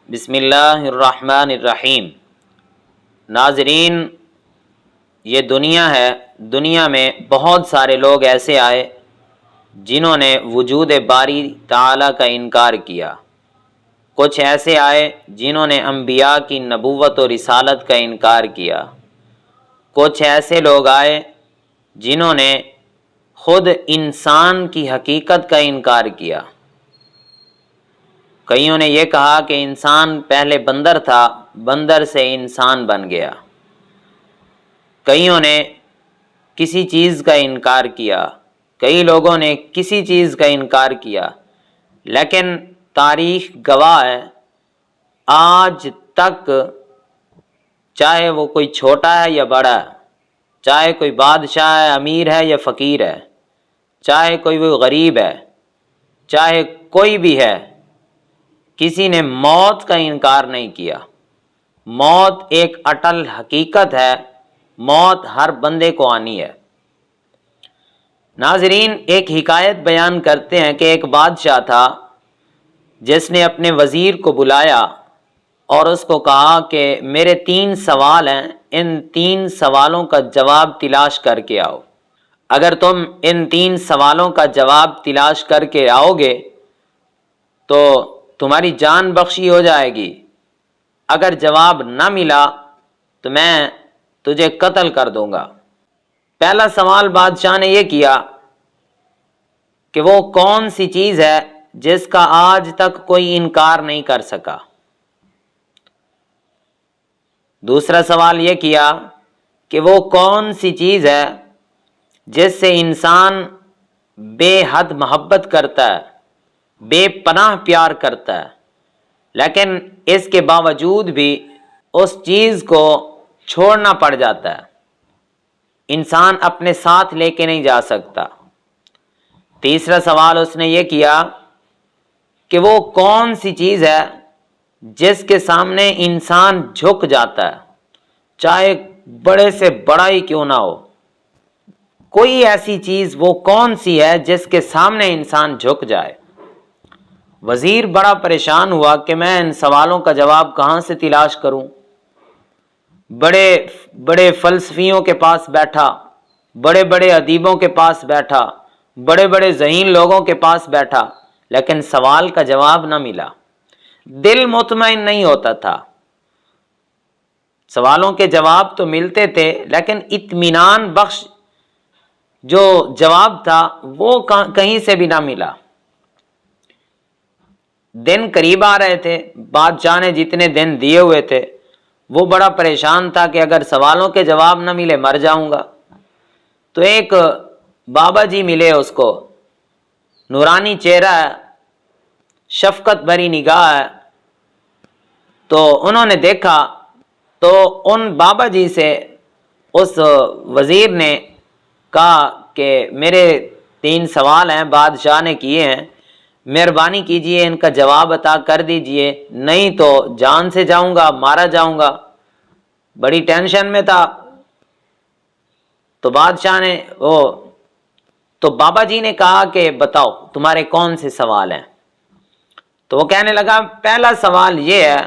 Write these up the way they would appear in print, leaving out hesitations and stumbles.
بسم اللہ الرحمن الرحیم۔ ناظرین، یہ دنیا ہے، دنیا میں بہت سارے لوگ ایسے آئے جنہوں نے وجود باری تعالیٰ کا انکار کیا۔ کچھ ایسے آئے جنہوں نے انبیاء کی نبوت و رسالت کا انکار کیا۔ کچھ ایسے لوگ آئے جنہوں نے خود انسان کی حقیقت کا انکار کیا۔ کئیوں نے یہ کہا کہ انسان پہلے بندر تھا، بندر سے انسان بن گیا۔ کئیوں نے کسی چیز کا انکار کیا، کئی لوگوں نے کسی چیز کا انکار کیا، لیکن تاریخ گواہ ہے آج تک، چاہے وہ کوئی چھوٹا ہے یا بڑا ہے، چاہے کوئی بادشاہ ہے، امیر ہے یا فقیر ہے، چاہے کوئی وہ غریب ہے، چاہے کوئی بھی ہے، کسی نے موت کا انکار نہیں کیا۔ موت ایک اٹل حقیقت ہے، موت ہر بندے کو آنی ہے۔ ناظرین، ایک حکایت بیان کرتے ہیں کہ ایک بادشاہ تھا جس نے اپنے وزیر کو بلایا اور اس کو کہا کہ میرے 3 سوال ہیں، ان 3 سوالوں کا جواب تلاش کر کے آؤ۔ اگر تم ان 3 سوالوں کا جواب تلاش کر کے آؤ گے تو تمہاری جان بخشی ہو جائے گی، اگر جواب نہ ملا تو میں تجھے قتل کر دوں گا۔ پہلا سوال بادشاہ نے یہ کیا کہ وہ کون سی چیز ہے جس کا آج تک کوئی انکار نہیں کر سکا۔ دوسرا سوال یہ کیا کہ وہ کون سی چیز ہے جس سے انسان بے حد محبت کرتا ہے، بے پناہ پیار کرتا ہے، لیکن اس کے باوجود بھی اس چیز کو چھوڑنا پڑ جاتا ہے، انسان اپنے ساتھ لے کے نہیں جا سکتا۔ تیسرا سوال اس نے یہ کیا کہ وہ کون سی چیز ہے جس کے سامنے انسان جھک جاتا ہے، چاہے بڑے سے بڑا ہی کیوں نہ ہو، کوئی ایسی چیز وہ کون سی ہے جس کے سامنے انسان جھک جائے۔ وزیر بڑا پریشان ہوا کہ میں ان سوالوں کا جواب کہاں سے تلاش کروں۔ بڑے بڑے فلسفیوں کے پاس بیٹھا، بڑے بڑے ادیبوں کے پاس بیٹھا، بڑے بڑے ذہین لوگوں کے پاس بیٹھا، لیکن سوال کا جواب نہ ملا۔ دل مطمئن نہیں ہوتا تھا، سوالوں کے جواب تو ملتے تھے لیکن اطمینان بخش جو جواب تھا وہ کہیں سے بھی نہ ملا۔ دن قریب آ رہے تھے، بادشاہ نے جتنے دن دیے ہوئے تھے، وہ بڑا پریشان تھا کہ اگر سوالوں کے جواب نہ ملے مر جاؤں گا۔ تو ایک بابا جی ملے اس کو، نورانی چہرہ ہے، شفقت بھری نگاہ ہے، تو انہوں نے دیکھا تو ان بابا جی سے اس وزیر نے کہا کہ میرے 3 سوال ہیں، بادشاہ نے کیے ہیں، مہربانی کیجئے ان کا جواب عطا کر دیجئے، نہیں تو جان سے جاؤں گا، مارا جاؤں گا۔ بڑی ٹینشن میں تھا۔ تو بادشاہ نے تو بابا جی نے کہا کہ بتاؤ تمہارے کون سے سوال ہیں۔ تو وہ کہنے لگا پہلا سوال یہ ہے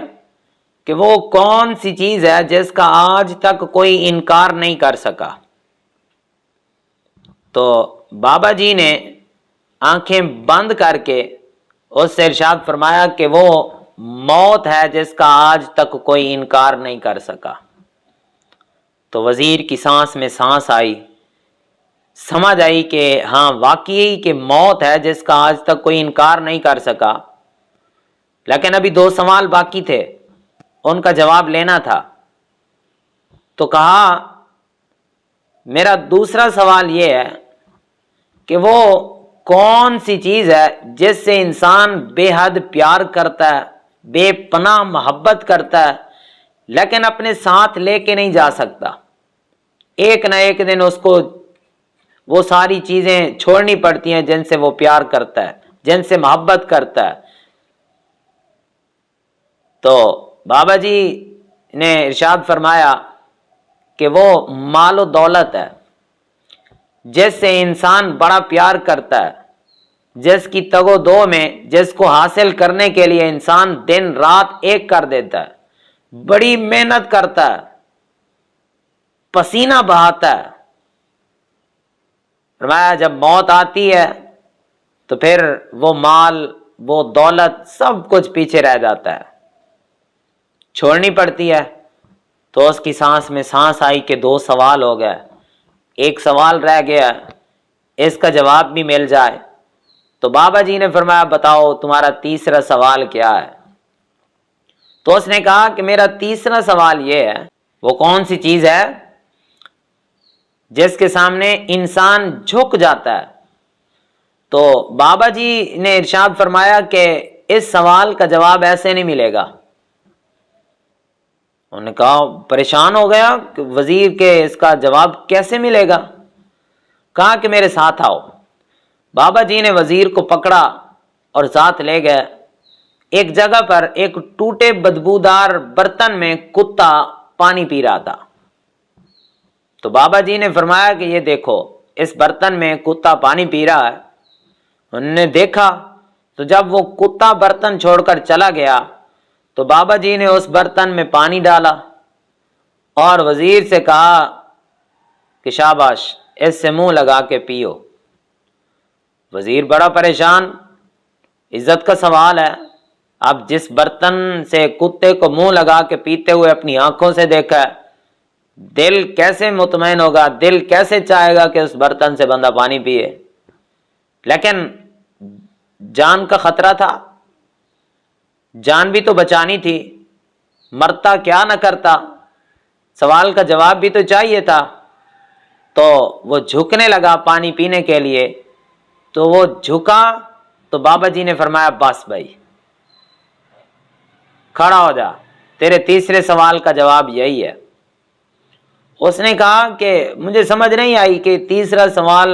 کہ وہ کون سی چیز ہے جس کا آج تک کوئی انکار نہیں کر سکا۔ تو بابا جی نے آنکھیں بند کر کے اس سے ارشاد فرمایا کہ وہ موت ہے جس کا آج تک کوئی انکار نہیں کر سکا۔ تو وزیر کی سانس میں سانس آئی، سمجھ آئی کہ ہاں واقعی کہ موت ہے جس کا آج تک کوئی انکار نہیں کر سکا، لیکن ابھی 2 سوال باقی تھے، ان کا جواب لینا تھا۔ تو کہا میرا دوسرا سوال یہ ہے کہ وہ کون سی چیز ہے جس سے انسان بے حد پیار کرتا ہے، بے پناہ محبت کرتا ہے، لیکن اپنے ساتھ لے کے نہیں جا سکتا، ایک نہ ایک دن اس کو وہ ساری چیزیں چھوڑنی پڑتی ہیں جن سے وہ پیار کرتا ہے، جن سے محبت کرتا ہے۔ تو بابا جی نے ارشاد فرمایا کہ وہ مال و دولت ہے جس سے انسان بڑا پیار کرتا ہے، جس کی تگ و دو میں جس کو حاصل کرنے کے لیے انسان دن رات ایک کر دیتا ہے، بڑی محنت کرتا ہے، پسینہ بہاتا ہے، فرمایا جب موت آتی ہے تو پھر وہ مال، وہ دولت، سب کچھ پیچھے رہ جاتا ہے، چھوڑنی پڑتی ہے۔ تو اس کی سانس میں سانس آئی کہ 2 سوال ہو گئے، ایک سوال رہ گیا، اس کا جواب بھی مل جائے۔ تو بابا جی نے فرمایا بتاؤ تمہارا تیسرا سوال کیا ہے؟ تو اس نے کہا کہ میرا تیسرا سوال یہ ہے، وہ کون سی چیز ہے جس کے سامنے انسان جھک جاتا ہے؟ تو بابا جی نے ارشاد فرمایا کہ اس سوال کا جواب ایسے نہیں ملے گا۔ انہوں نے کہا، پریشان ہو گیا کہ وزیر کے اس کا جواب کیسے ملے گا؟ کہا کہ میرے ساتھ آؤ۔ بابا جی نے وزیر کو پکڑا اور ساتھ لے گئے۔ ایک جگہ پر ایک ٹوٹے بدبودار برتن میں کتا پانی پی رہا تھا۔ تو بابا جی نے فرمایا کہ یہ دیکھو، اس برتن میں کتا پانی پی رہا ہے۔ انہوں نے دیکھا تو جب وہ کتا برتن چھوڑ کر چلا گیا تو بابا جی نے اس برتن میں پانی ڈالا اور وزیر سے کہا کہ شاباش، اس سے منہ لگا کے پیو۔ وزیر بڑا پریشان، عزت کا سوال ہے، اب جس برتن سے کتے کو منہ لگا کے پیتے ہوئے اپنی آنکھوں سے دیکھا ہے، دل کیسے مطمئن ہوگا، دل کیسے چاہے گا کہ اس برتن سے بندہ پانی پیے؟ لیکن جان کا خطرہ تھا، جان بھی تو بچانی تھی، مرتا کیا نہ کرتا، سوال کا جواب بھی تو چاہیے تھا۔ تو وہ جھکنے لگا پانی پینے کے لیے، تو وہ جھکا تو بابا جی نے فرمایا بس بھائی، کھڑا ہو جا، تیرے تیسرے سوال کا جواب یہی ہے۔ اس نے کہا کہ مجھے سمجھ نہیں آئی کہ تیسرا سوال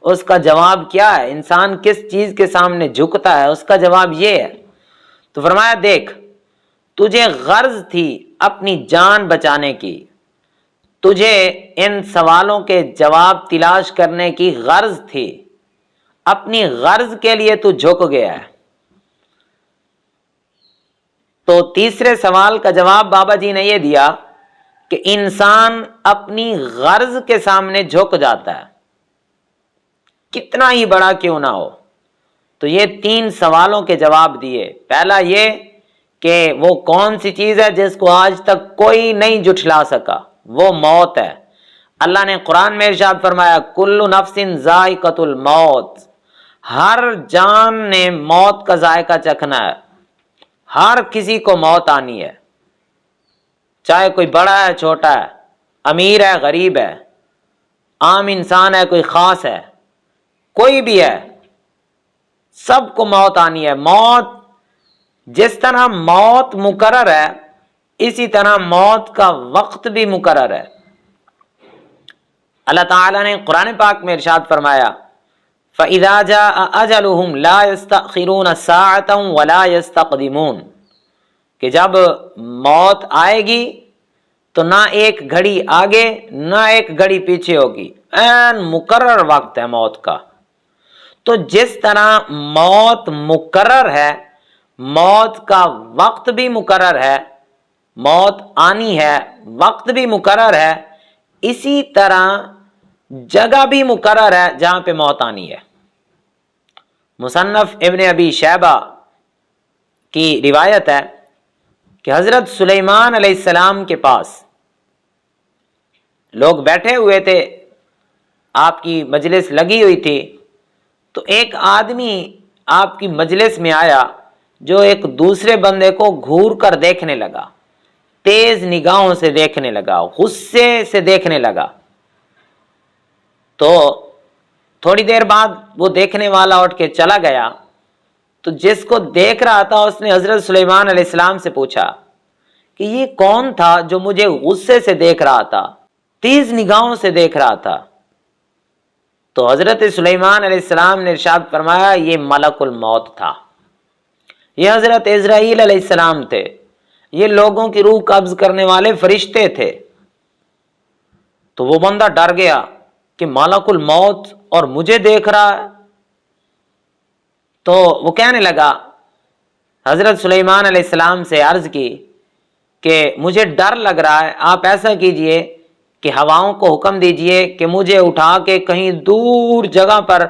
اس کا جواب کیا ہے، انسان کس چیز کے سامنے جھکتا ہے، اس کا جواب یہ ہے۔ تو فرمایا دیکھ، تجھے غرض تھی اپنی جان بچانے کی، تجھے ان سوالوں کے جواب تلاش کرنے کی غرض تھی، اپنی غرض کے لیے تو جھک گیا ہے۔ تو تیسرے سوال کا جواب بابا جی نے یہ دیا کہ انسان اپنی غرض کے سامنے جھک جاتا ہے، کتنا ہی بڑا کیوں نہ ہو۔ تو یہ 3 سوالوں کے جواب دیے۔ پہلا یہ کہ وہ کون سی چیز ہے جس کو آج تک کوئی نہیں جھٹلا سکا، وہ موت ہے۔ اللہ نے قرآن میں ارشاد فرمایا کل نفس ذائقۃ الموت، ہر جان نے موت کا ذائقہ چکھنا ہے، ہر کسی کو موت آنی ہے، چاہے کوئی بڑا ہے چھوٹا ہے، امیر ہے غریب ہے، عام انسان ہے کوئی خاص ہے، کوئی بھی ہے، سب کو موت آنی ہے۔ موت، جس طرح موت مقرر ہے اسی طرح موت کا وقت بھی مقرر ہے۔ اللہ تعالیٰ نے قرآن پاک میں ارشاد فرمایا فَإِذَا جَاءَ أَجَلُهُمْ لَا يَسْتَأْخِرُونَ سَاعَةً وَلَا يَسْتَقْدِمُونَ، کہ جب موت آئے گی تو نہ ایک گھڑی آگے نہ ایک گھڑی پیچھے ہوگی، عین مقرر وقت ہے موت کا۔ تو جس طرح موت مقرر ہے، موت کا وقت بھی مقرر ہے، موت آنی ہے، وقت بھی مقرر ہے، اسی طرح جگہ بھی مقرر ہے جہاں پہ موت آنی ہے۔ مصنف ابن ابی شیبہ کی روایت ہے کہ حضرت سلیمان علیہ السلام کے پاس لوگ بیٹھے ہوئے تھے، آپ کی مجلس لگی ہوئی تھی، تو ایک آدمی آپ کی مجلس میں آیا جو ایک دوسرے بندے کو گھور کر دیکھنے لگا، تیز نگاہوں سے دیکھنے لگا، غصے سے دیکھنے لگا۔ تو تھوڑی دیر بعد وہ دیکھنے والا اٹھ کے چلا گیا، تو جس کو دیکھ رہا تھا اس نے حضرت سلیمان علیہ السلام سے پوچھا کہ یہ کون تھا جو مجھے غصے سے دیکھ رہا تھا، تیز نگاہوں سے دیکھ رہا تھا؟ تو حضرت سلیمان علیہ السلام نے ارشاد فرمایا یہ ملک الموت تھا، یہ حضرت عزرائیل علیہ السلام تھے، یہ لوگوں کی روح قبض کرنے والے فرشتے تھے۔ تو وہ بندہ ڈر گیا کہ ملک الموت اور مجھے دیکھ رہا ہے۔ تو وہ کہنے لگا، حضرت سلیمان علیہ السلام سے عرض کی کہ مجھے ڈر لگ رہا ہے، آپ ایسا کیجئے کہ ہواؤں کو حکم دیجئے کہ مجھے اٹھا کے کہیں دور جگہ پر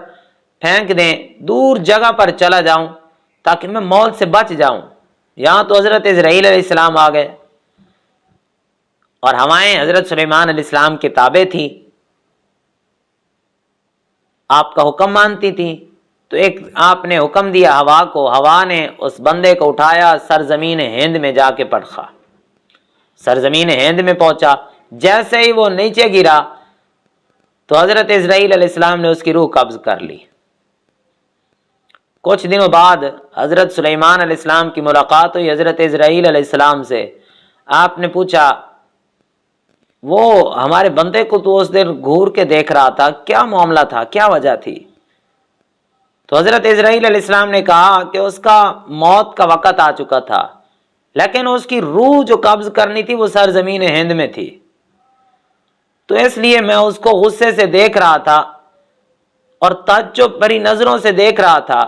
پھینک دیں، دور جگہ پر چلا جاؤں تاکہ میں موت سے بچ جاؤں۔ یہاں تو حضرت اسرائیل علیہ السلام آ گئے اور ہوائیں حضرت سلیمان علیہ السلام کے تابع تھی، آپ کا حکم مانتی تھی۔ تو ایک آپ نے حکم دیا ہوا کو، ہوا نے اس بندے کو اٹھایا، سرزمین ہند میں جا کے پڑھا، سرزمین ہند میں پہنچا۔ جیسے ہی وہ نیچے گرا تو حضرت اسرائیل علیہ السلام نے اس کی روح قبض کر لی۔ کچھ دنوں بعد حضرت سلیمان علیہ السلام کی ملاقات ہوئی حضرت اسرائیل علیہ السلام سے۔ آپ نے پوچھا، وہ ہمارے بندے کو تو اس دن گھور کے دیکھ رہا تھا، کیا معاملہ تھا، کیا وجہ تھی؟ تو حضرت اسرائیل علیہ السلام نے کہا کہ اس کا موت کا وقت آ چکا تھا، لیکن اس کی روح جو قبض کرنی تھی وہ سرزمین ہند میں تھی، تو اس لیے میں اس کو غصے سے دیکھ رہا تھا اور تعجب بھری نظروں سے دیکھ رہا تھا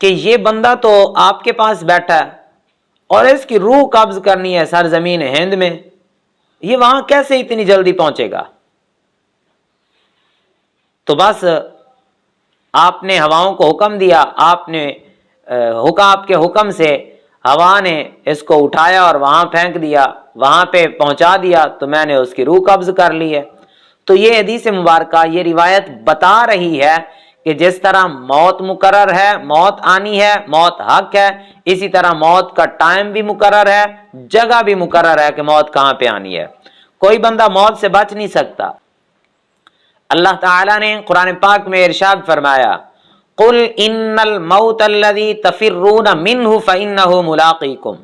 کہ یہ بندہ تو آپ کے پاس بیٹھا ہے اور اس کی روح قبض کرنی ہے سرزمین ہند میں، یہ وہاں کیسے اتنی جلدی پہنچے گا؟ تو بس آپ نے ہواؤں کو حکم دیا، آپ کے حکم سے ہوا نے اس کو اٹھایا اور وہاں پھینک دیا، وہاں پہ پہنچا دیا، تو میں نے اس کی روح قبض کر لی ہے۔ تو یہ حدیث مبارکہ، یہ روایت بتا رہی ہے کہ جس طرح موت مقرر ہے، موت آنی ہے، موت حق ہے، اسی طرح موت کا ٹائم بھی مقرر ہے، جگہ بھی مقرر ہے کہ موت کہاں پہ آنی ہے۔ کوئی بندہ موت سے بچ نہیں سکتا۔ اللہ تعالیٰ نے قرآن پاک میں ارشاد فرمایا، قل ان الموت الذی تفرون منہ فانہ ملاقیکم،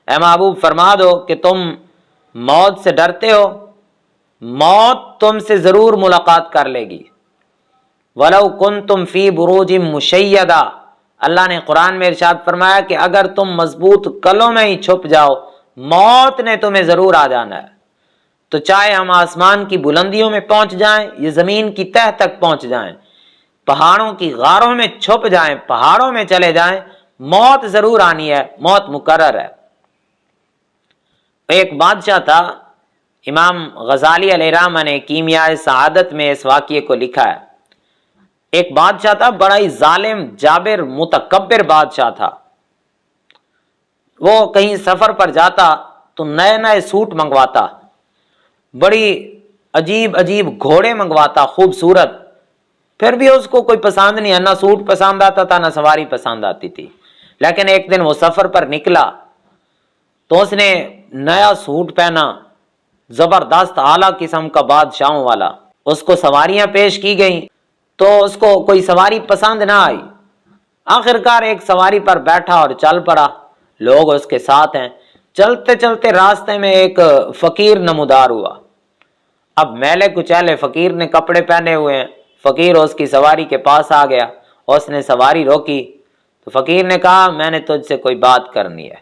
اے محبوب فرما دو کہ تم موت سے ڈرتے ہو، موت تم سے ضرور ملاقات کر لے گی۔ وَلَوْ كُنْتُمْ فِي بُرُوجٍ مُشَيَّدَةٍ، اللہ نے قرآن میں ارشاد فرمایا کہ اگر تم مضبوط قلعوں میں ہی چھپ جاؤ، موت نے تمہیں ضرور آ جانا ہے۔ تو چاہے ہم آسمان کی بلندیوں میں پہنچ جائیں، یہ زمین کی تہ تک پہنچ جائیں، پہاڑوں کی غاروں میں چھپ جائیں، پہاڑوں میں چلے جائیں، موت ضرور آنی ہے، موت مقرر ہے۔ ایک بادشاہ تھا، امام غزالی علیہ رحمہ نے کیمیاء سعادت میں اس واقعے کو لکھا ہے۔ ایک بادشاہ تھا، بڑا ہی ظالم، جابر، متکبر بادشاہ تھا۔ وہ کہیں سفر پر جاتا تو نئے نئے سوٹ منگواتا، بڑی عجیب عجیب گھوڑے منگواتا، خوبصورت، پھر بھی اس کو کوئی پسند نہیں ہے، نہ سوٹ پسند آتا تھا نہ سواری پسند آتی تھی۔ لیکن ایک دن وہ سفر پر نکلا تو اس نے نیا سوٹ پہنا، زبردست اعلیٰ قسم کا بادشاہوں والا، اس کو سواریاں پیش کی گئیں تو اس کو کوئی سواری پسند نہ آئی۔ آخرکار ایک سواری پر بیٹھا اور چل پڑا، لوگ اس کے ساتھ ہیں۔ چلتے چلتے راستے میں ایک فقیر نمودار ہوا۔ اب میلے کچیلے فقیر نے کپڑے پہنے ہوئے ہیں، فقیر اس کی سواری کے پاس آ گیا، اس نے سواری روکی تو فقیر نے کہا، میں نے تجھ سے کوئی بات کرنی ہے۔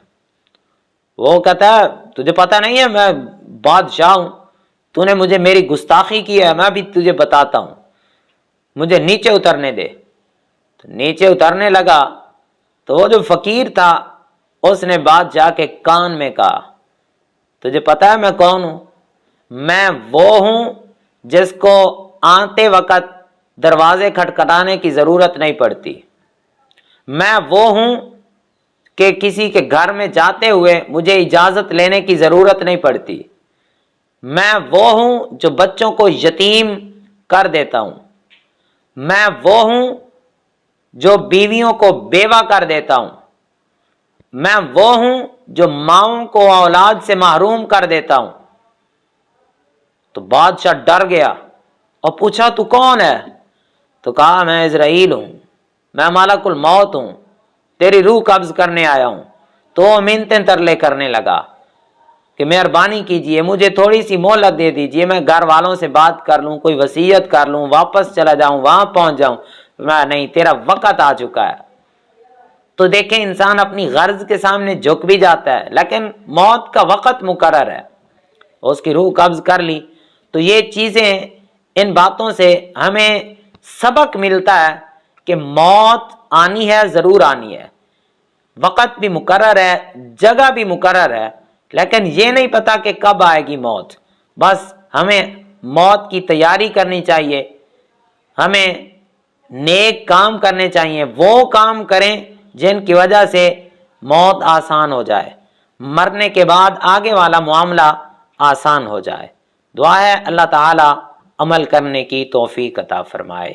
وہ کہتا ہے، تجھے پتہ نہیں ہے میں بادشاہ ہوں، تو نے مجھے میری گستاخی کی ہے، میں بھی تجھے بتاتا ہوں، مجھے نیچے اترنے دے۔ تو نیچے اترنے لگا تو وہ جو فقیر تھا اس نے بات جا کے کان میں کہا، تجھے پتہ ہے میں کون ہوں؟ میں وہ ہوں جس کو آتے وقت دروازے کھٹکھٹانے کی ضرورت نہیں پڑتی، میں وہ ہوں کہ کسی کے گھر میں جاتے ہوئے مجھے اجازت لینے کی ضرورت نہیں پڑتی، میں وہ ہوں جو بچوں کو یتیم کر دیتا ہوں، میں وہ ہوں جو بیویوں کو بیوہ کر دیتا ہوں، میں وہ ہوں جو ماؤں کو اولاد سے محروم کر دیتا ہوں۔ تو بادشاہ ڈر گیا اور پوچھا، تو کون ہے؟ تو کہا، میں اسرائیل ہوں، میں ملک الموت ہوں، تیری روح قبض کرنے آیا ہوں۔ تو منتیں ترلے کرنے لگا کہ مہربانی کیجئے، مجھے تھوڑی سی مہلت دے دیجئے، میں گھر والوں سے بات کر لوں، کوئی وصیت کر لوں، واپس چلا جاؤں، وہاں پہنچ جاؤں۔ میں نہیں، تیرا وقت آ چکا ہے۔ تو دیکھیں، انسان اپنی غرض کے سامنے جھک بھی جاتا ہے، لیکن موت کا وقت مقرر ہے، اس کی روح قبض کر لی۔ تو یہ چیزیں، ان باتوں سے ہمیں سبق ملتا ہے کہ موت آنی ہے، ضرور آنی ہے، وقت بھی مقرر ہے، جگہ بھی مقرر ہے، لیکن یہ نہیں پتا کہ کب آئے گی موت۔ بس ہمیں موت کی تیاری کرنی چاہیے، ہمیں نیک کام کرنے چاہیے، وہ کام کریں جن کی وجہ سے موت آسان ہو جائے، مرنے کے بعد آگے والا معاملہ آسان ہو جائے۔ دعا ہے اللہ تعالی عمل کرنے کی توفیق عطا فرمائے۔